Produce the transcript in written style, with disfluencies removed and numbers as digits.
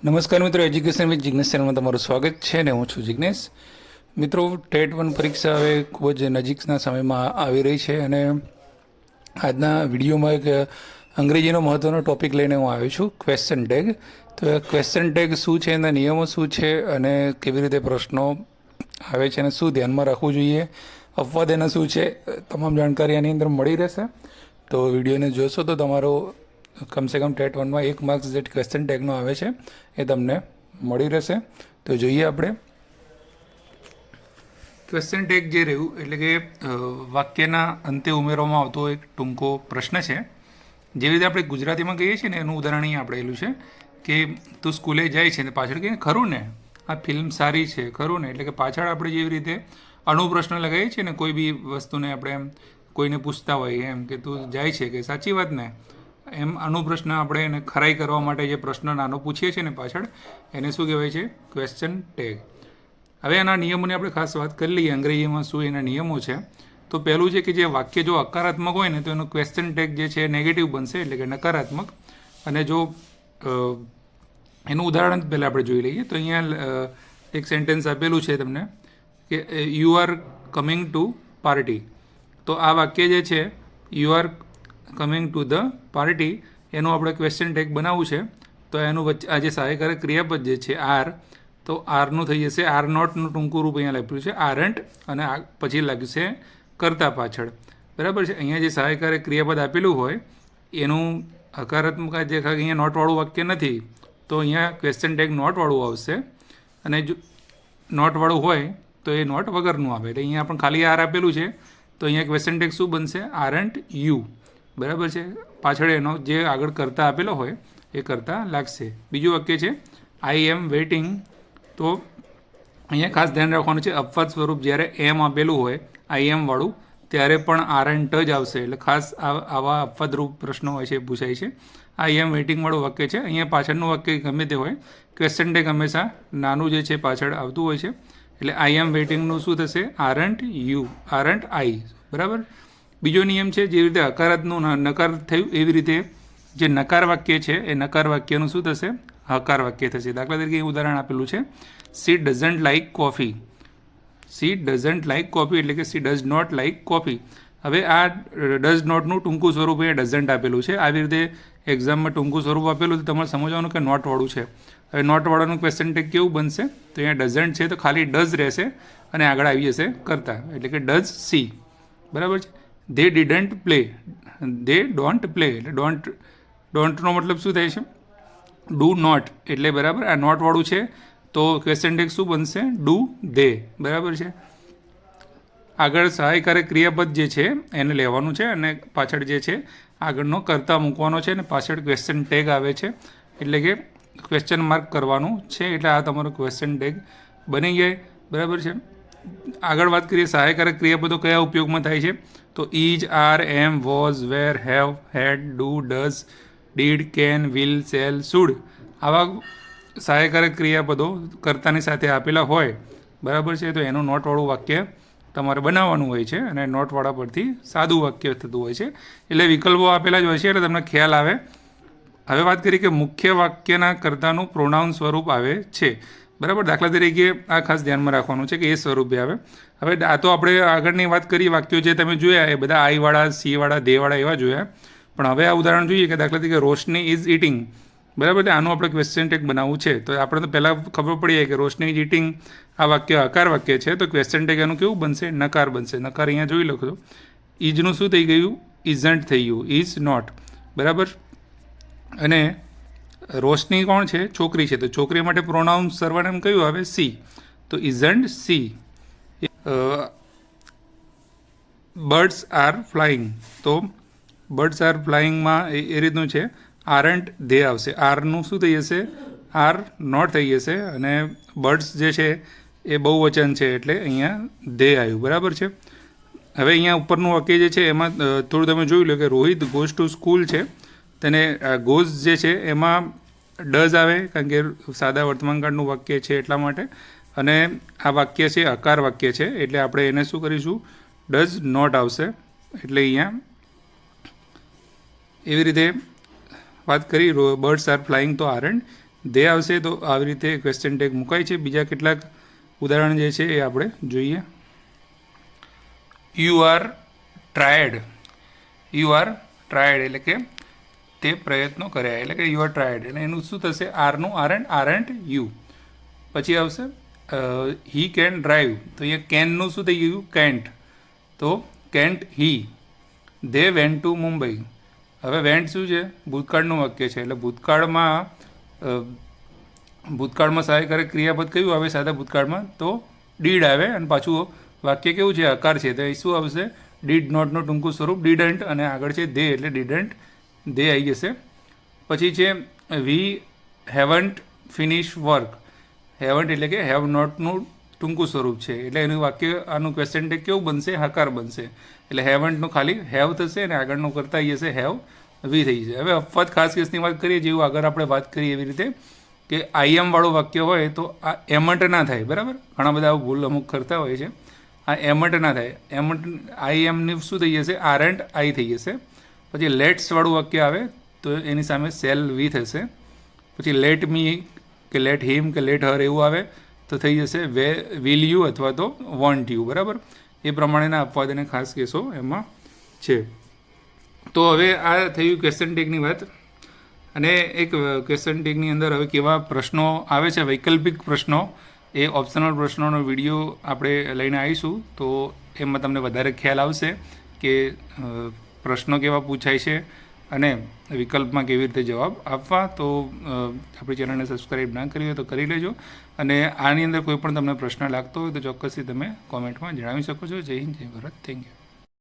નમસ્કાર મિત્રો, education with Jignesh ચેનલમાં તમારું સ્વાગત છે ને હું છું જિગ્નેશ. મિત્રો, ટેટ 1 પરીક્ષા હવે ખૂબ જ નજીકના સમયમાં આવી રહી છે અને આજના વિડીયોમાં એક અંગ્રેજીનો મહત્ત્વનો ટૉપિક લઈને હું આવ્યો છું, ક્વેશ્ચન ટેગ. તો એ ક્વેશ્ચન ટેગ શું છે, એના નિયમો શું છે અને કેવી રીતે પ્રશ્નો આવે છે અને શું ધ્યાનમાં રાખવું જોઈએ, અપવાદ એના શું છે, તમામ જાણકારી આની અંદર મળી રહેશે. તો વિડીયોને જોશો તો તમારો કમસે કમ ટેટ 1માં 1 માર્ક્સ જે ક્વેશ્ચન ટેગનો આવે છે એ તમને મળી રહેશે. તો જોઈએ આપણે ક્વેશ્ચન ટેગ જે રહ્યું એટલે કે વાક્યના અંતે ઉમેરવામાં આવતો એક ટૂંકો પ્રશ્ન છે. જેવી રીતે આપણે ગુજરાતીમાં કહીએ છીએ ને એનું ઉદાહરણ અહીં આપેલું છે કે તું સ્કૂલે જાય છે ને પાછળ કે ખરું ને, આ ફિલ્મ સારી છે, ખરું ને. એટલે કે પાછળ આપણે જેવી રીતે અણુપ્રશ્ન લગાવીએ છીએ ને કોઈ બી વસ્તુને આપણે એમ કોઈને પૂછતા હોઈએ એમ કે તું જાય છે કે સાચી વાત ને, એમ અનુપ્રશ્ન આપણે એને ખરાઈ કરવા માટે જે પ્રશ્ન નાનો પૂછીએ છીએ ને પાછળ, એને શું કહેવાય છે? Question tag. હવે એના નિયમોની આપણે ખાસ વાત કરી લઈએ, અંગ્રેજીમાં શું એના નિયમો છે. તો પહેલું છે કે જે વાક્ય જો હકારાત્મક હોય ને તો એનું ક્વેશ્ચન ટેગ જે છે નેગેટિવ બનશે, એટલે કે નકારાત્મક. અને જો એનું ઉદાહરણ પહેલાં આપણે જોઈ લઈએ. તો અહીંયા એક સેન્ટેન્સ આપેલું છે તમને કે you are coming to party. તો આ વાક્ય જે છે you are coming to the party, એનું આપણે ક્વેશ્ચન ટેગ બનાવવું છે. તો એનું વચ્ચે આ જે સહાયકારક ક્રિયાપદ જે છે આર, તો આરનું થઈ જશે આર નોટનું ટૂંકું રૂપ અહીંયા લખ્યું છે આરન્ટ, અને પછી લાગ્યું છે કરતા પાછળ. બરાબર છે. અહીંયા જે સહાયકારક ક્રિયાપદ આપેલું હોય એનું હકારાત્મક જે અહીંયા નોટવાળું વાક્ય નથી, તો અહીંયા ક્વેશ્ચન ટેગ નોટવાળું આવશે. અને જો નોટવાળું હોય તો એ નોટ વગરનું આવે. એટલે અહીંયા પણ ખાલી આર આપેલું છે, તો અહીંયા ક્વેશ્ચન ટેગ શું બનશે? Aren't you. બરાબર છે. પાછળ એનો જે આગળ કરતા આપેલો હોય એ કરતા લાગશે. બીજું વાક્ય છે આઈ એમ વેઇટિંગ. તો અહીંયા ખાસ ધ્યાન રાખવાનું છે, અપવાદ સ્વરૂપ જ્યારે એમ આપેલું હોય આઈ એમ વાળું ત્યારે પણ આરન્ટ જ આવશે. એટલે ખાસ આવા અપવાદરૂપ પ્રશ્નો હોય છે પૂછાય છે. આઈ એમ વેઇટિંગવાળું વાક્ય છે. અહીંયા પાછળનું વાક્ય ગમે તે હોય, ક્વેશ્ચન ટેગ હંમેશા નાનું જે છે પાછળ આવતું હોય છે. એટલે આઈ એમ વેઇટિંગનું શું થશે? આરન્ટ યુ, આરન્ટ આઈ. બરાબર. બીજો નિયમ છે, જેવી રીતે હકારાત્મકનું નકાર થયું એવી રીતે જે નકાર વાક્ય છે એ નકાર વાક્યનું શું થશે? હકાર વાક્ય થશે. દાખલા તરીકે ઉદાહરણ આપેલું છે she doesn't like coffee. She doesn't like coffee એટલે કે she does not like coffee. હવે આ ડઝ નોટનું ટૂંકું સ્વરૂપ એ ડઝન્ટ આપેલું છે. આવી રીતે એક્ઝામમાં ટૂંકું સ્વરૂપ આપેલું તો તમારે સમજવાનું કે નોટવાળું છે. હવે નોટવાળાનું ક્વેશ્ચન ટેગ કેવું બનશે? તો અહીંયા ડઝન્ટ છે તો ખાલી ડઝ રહેશે અને આગળ આવી જશે કરતા, એટલે કે ડઝ સી. બરાબર છે. They didn't play, they don't play, એટલે ડોન્ટનો મતલબ શું થાય છે? Do not. એટલે બરાબર આ નોટવાળું છે તો ક્વેશ્ચન ટેગ શું બનશે? Do they. બરાબર છે. આગળ સહાયકારક ક્રિયાપદ જે છે એને લેવાનું છે અને પાછળ જે છે આગળનો કરતા મૂકવાનો છે અને પાછળ ક્વેશ્ચન ટેગ આવે છે, એટલે કે ક્વેશ્ચન માર્ક કરવાનું છે. એટલે આ તમારો ક્વેશ્ચન ટેગ બની જાય. બરાબર છે. આગળ વાત કરીએ સહાયકારક ક્રિયાપદો કયા ઉપયોગમાં થાય છે. તો is, are, am, was, were, have, had, do, does, did, can, will, shall, should આવા સહાયકારક ક્રિયાપદો કર્તાની સાથે આપેલા હોય. બરાબર છે. તો એનું નોટવાળું વાક્ય તમારે બનાવવાનું હોય છે અને નોટવાળા પરથી સાદું વાક્ય થતું હોય છે. એટલે વિકલ્પો આપેલા જ હોય છે એટલે તમને ખ્યાલ આવે. હવે વાત કરીએ કે મુખ્ય વાક્યના કર્તાનું પ્રોનાઉન સ્વરૂપ આવે છે. બરાબર. દાખલા તરીકે આ ખાસ ધ્યાનમાં રાખવાનું છે કે એ સ્વરૂપે આવે. હવે આ તો આપણે આગળની વાત કરી વાક્યો જે તમે જોયા એ બધા આઈવાળા, સીવાળા, દેવાળા એવા જોયા. પણ હવે આ ઉદાહરણ જોઈએ કે દાખલા તરીકે રોશની ઇઝ ઇટિંગ. બરાબર. આનું આપણે ક્વેશ્ચન ટેગ બનાવવું છે. તો આપણે તો પહેલાં ખબર પડી જાય કે રોશની ઇઝ ઇટિંગ આ વાક્ય હકાર વાક્ય છે, તો ક્વેશ્ચન ટેગ એનું કેવું બનશે? નકાર બનશે. નકાર અહીંયા જોઈ લખો. ઇઝનું શું થઈ ગયું? ઇઝન્ટ થઈ ગયું, ઇઝ નોટ. બરાબર. અને રોશની કોણ છે? છોકરી છે. તો છોકરી માટે પ્રોનાઉન સર્વનામ કયું આવે? સી. તો isn't C. Birds are flying. તો બર્ડ્સ આર ફ્લાઇંગમાં એ રીતનું છે, આરન્ટ ધે આવશે. આરનું શું થઈ જશે? આર નોટ થઈ જશે. અને બર્ડ્સ જે છે એ બહુવચન છે એટલે અહીંયા ધે આવ્યું. બરાબર છે. હવે અહીંયા ઉપરનું વાક્ય જે છે એમાં થોડું તમે જોઈ લો કે રોહિત ગોઝ ટુ સ્કૂલ છે, તેને ગોઝ જે છે એમાં ડઝ આવે કારણ કે સાદા વર્તમાનકાળનું વાક્ય છે એટલા માટે. અને આ વાક્ય છે હકાર વાક્ય છે એટલે આપણે એને શું કરીશું? ડઝ નોટ આવશે. એટલે અહીંયા એવી રીતે વાત કરી બર્ડ્સ આર ફ્લાઇંગ તો આરન્ટ દે આવશે તો આવી રીતે ક્વેશ્ચન ટેગ મુકાય છે. બીજા કેટલાક ઉદાહરણ જે છે એ આપણે જોઈએ. You are tried. You are tried એટલે કે તે પ્રયત્નો કર્યા, એટલે કે યુ આર ટ્રાયડ, અને એનું શું થશે? આરનું આરન્ટ યુ. પછી આવશે હી કેન ડ્રાઈવ, તો અહીંયા કેનનું શું થઈ ગયું? કેન્ટ. તો can't he. They went to Mumbai. હવે વેન્ટ શું છે? ભૂતકાળનું વાક્ય છે, એટલે ભૂતકાળમાં સહાયકારક ક્રિયાપદ કયું આવે સાદા ભૂતકાળમાં? તો ડીડ આવે, અને પાછું વાક્ય કેવું છે? હકાર છે, તો એ શું આવશે? ડીડ નોટનું ટૂંકું સ્વરૂપ ડીડન્ટ, અને આગળ છે દે, એટલે ડીડન્ટ દે આવી જશે. પછી છે વી હેવન્ટ ફિનિશ વર્ક. હેવન્ટ એટલે કે હેવ નોટનું ટૂંકું સ્વરૂપ છે, એટલે એનું વાક્ય આનું ક્વેશ્ચન ટેગ કેવું બનશે? હકાર બનશે. એટલે હેવન્ટનું ખાલી હેવ થશે, અને આગળનું કરતા આવી જશે હેવ વી થઈ જશે. હવે અપવાદ ખાસ કેસની વાત કરીએ, જેવું આગળ આપણે વાત કરીએ એવી રીતે, કે આઈએમ વાળું વાક્ય હોય તો આ એમન્ટ ના થાય, બરાબર? ઘણા બધા ભૂલ અમુક કરતા હોય છે. આ એમન્ટ ના થાય. આઈએમની શું થઈ જશે? આરન્ટ આઈ થઈ જશે. પછી લેટ્સ વાળું વાક્ય આવે તો એની સામે સેલ વી થશે. પછી લેટ મી કે લેટ હિમ કે લેટ હર એવું આવે તો થઈ જશે વિલ યુ અથવા તો વોન્ટ યુ, બરાબર? એ પ્રમાણેના અપવાદ અને ખાસ કેસો એમાં છે. તો હવે આ થયું ક્વેશ્ચન ટેગની વાત. અને એક ક્વેશ્ચન ટેગની અંદર હવે કેવા પ્રશ્નો આવે છે, વૈકલ્પિક પ્રશ્નો, એ ઓપ્શનલ પ્રશ્નોનો વિડીયો આપણે લઈને આવીશું, તો એમાં તમને વધારે ખ્યાલ આવશે કે પ્રશ્નો કેવા પૂછાય છે અને વિકલ્પમાં કેવી રીતે જવાબ આપવા. તો આપણી ચેનલને સબસ્ક્રાઈબ ના કરી હોય તો કરી લેજો, અને આની અંદર કોઈ પણ તમને પ્રશ્ન લાગતો હોય તો ચોક્કસથી તમે કોમેન્ટમાં જણાવી શકો છો. જય હિન્દ, જય ભારત. Thank you.